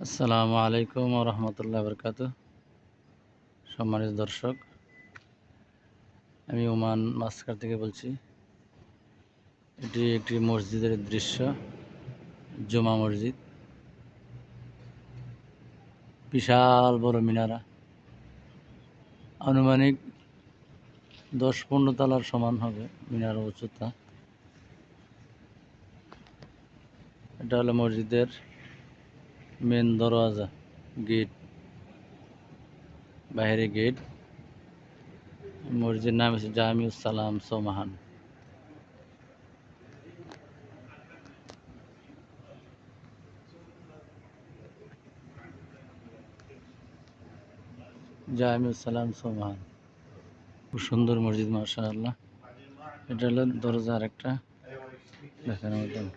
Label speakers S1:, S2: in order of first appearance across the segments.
S1: আসসালামু আলাইকুম ওয়া রাহমাতুল্লাহি ওয়া বারাকাতুহু। সম্মানিত দর্শক, আমি ওমান মাস্কার থেকে বলছি। এটি একটি মসজিদের দৃশ্য, জুমা মসজিদ। বিশাল বড় মিনারা, আনুমানিক 10-15 তলার সমান হবে মিনার উচ্চতা। এটা হলো মসজিদের মেন দরওয়াজা, গেট, বাইরে গেট। মসজিদের নাম হচ্ছে জামিউস সালাম সোমাহান। জামিউস সালাম সোমাহান, খুব সুন্দর মসজিদ, মাশাআল্লাহ। এটা হলো দরজা, আরেকটা দেখানোর মতন।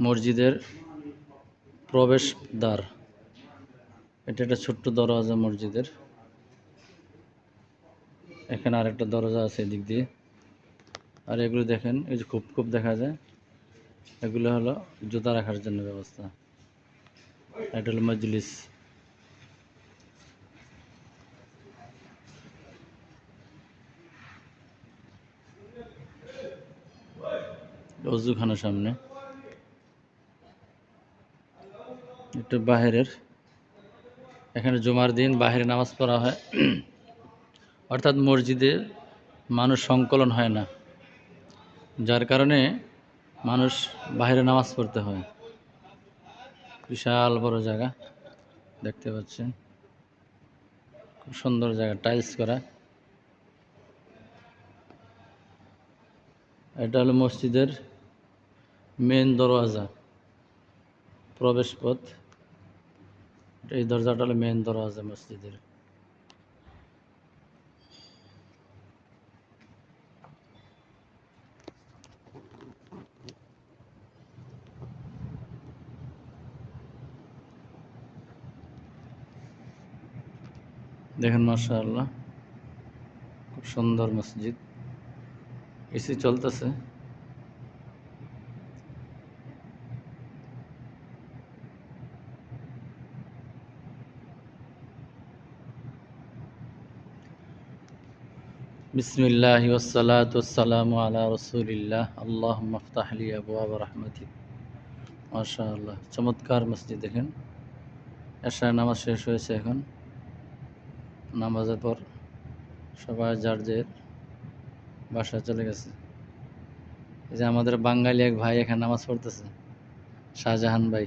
S1: মসজিদের প্রবেশ দ্বার, এটা একটা ছোট্ট দরজা মসজিদের। এখানে আরেকটা দরজা আছে এদিক দিয়ে। আর এগুলো দেখেন, এই যে খুব খুব দেখা যায়, এগুলো হলো জুতা রাখার জন্য ব্যবস্থা। এটা হলো মজলিস। অজুখানার সামনে, এটা বাহিরের। এখানে জুমার দিন বাহিরে নামাজ পড়া হয়, অর্থাৎ মসজিদে মানুষ সংকলন হয় না, যার কারণে মানুষ বাহিরে নামাজ পড়তে হয়। বিশাল বড় জায়গা দেখতে পাচ্ছেন, খুব সুন্দর জায়গা, টাইলস করা। এটা হলো মসজিদের মেন দরওয়াজা, প্রবেশ পথ। এই দরজাটা হলো মেন দরওয়াজা মসজিদের। দেখেন, মাশাআল্লাহ, খুব সুন্দর মসজিদ। এসি চলতেছে। বিসমিল্লাহি ওয়াসসালাতু ওয়াসসালামু আলা রাসূলিল্লাহ। আল্লাহুম্মা ইফতাহ লি আবওয়াব রাহমাতিক। মাশাআল্লাহ, চমৎকার মসজিদ। দেখেন, এশার নামাজ শেষ হয়েছে। এখন নামাজের পর সবাই যার যার বাসায় চলে গেছে। এই যে আমাদের বাঙালি এক ভাই এখানে নামাজ পড়তেছে, শাহজাহান ভাই,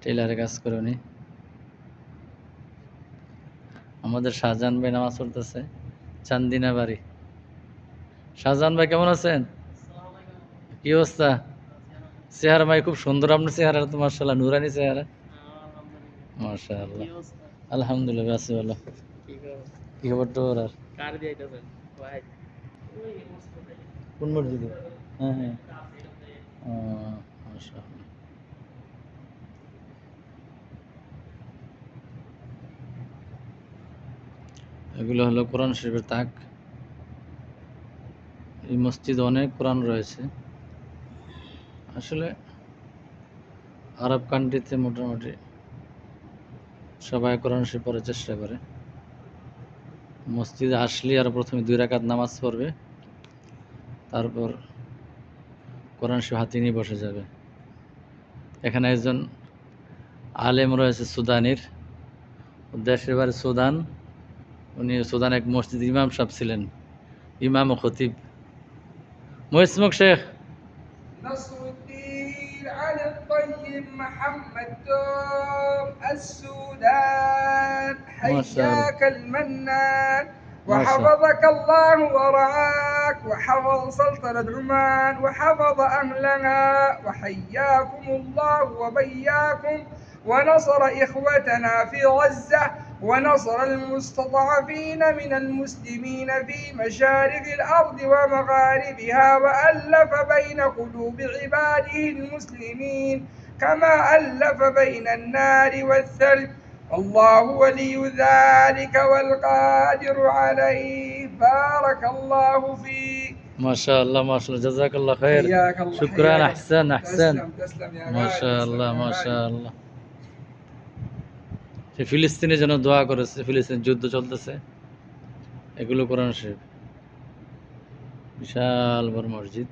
S1: টেলারে কাজ করে উনি। আমাদের শাহজাহান ভাই নামাজ পড়তেছে, চান্দিনা বাড়ি। শাহজাহান ভাই, কেমন আছেন? কি অবস্থা? চেহারা ভাই খুব সুন্দর, আপনার চেহারা তো মাশাআল্লাহ, নুরানি চেহারা। মাশাআল্লাহ, আলহামদুলিল্লাহ, আছি ভালো। কি খবর তোর? আর কোন মসজিদে? হ্যাঁ হ্যাঁ, মাশাআল্লাহ। এগুলো হলো কোরআন শরীফের তাক। এই মসজিদে অনেক কোরআন রয়েছে। আসলে আরব কান্ট্রিতে মোটামুটি সবাই কোরআন শরীফ পড়ার চেষ্টা করে। মসজিদে আসলে আর প্রথমে 2 রাকাত নামাজ পড়বে, তারপর কোরআন শরীফ হাতে নিয়ে বসে যাবে। এখানে একজন আলেম রয়েছে, সুদানির, দেশের বাড়ি সুদান। উনি সুদান এক মসজিদ ইমাম সাহেব ছিলেন, ইমাম ও খতিব। মহিসমুখ শেখ
S2: نصر الدين علي الطيب محمد توم السودان، حياك المنان وحفظك الله ورعاك وحفظ سلطنة عمان وحفظ أهلها، وحياكم الله وبياكم ونصر إخوتنا في غزة ونصر المستضعفين من المسلمين في مشارق الأرض ومغاربها، وألف بين قلوب عباده المسلمين كما ألف بين النار والثلج. الله ولي ذلك والقادر عليه. بارك الله فيك.
S1: মাশাআল্লাহ মাশাআল্লাহ জাযাকাল্লাহ খাইর
S2: حياك الله
S1: শুকরান
S2: حياك
S1: আহসান
S2: الله
S1: আহসান
S2: تسلم تسلم يا غالي
S1: মাশাআল্লাহ
S2: تسلم يا غالي
S1: মাশাআল্লাহ সে ফিলিস্তিনের জন্য দোয়া করেছে ফিলিস্তিন যুদ্ধ চলতেছে এগুলো কোরআন শরীফ বিশাল বড় মসজিদ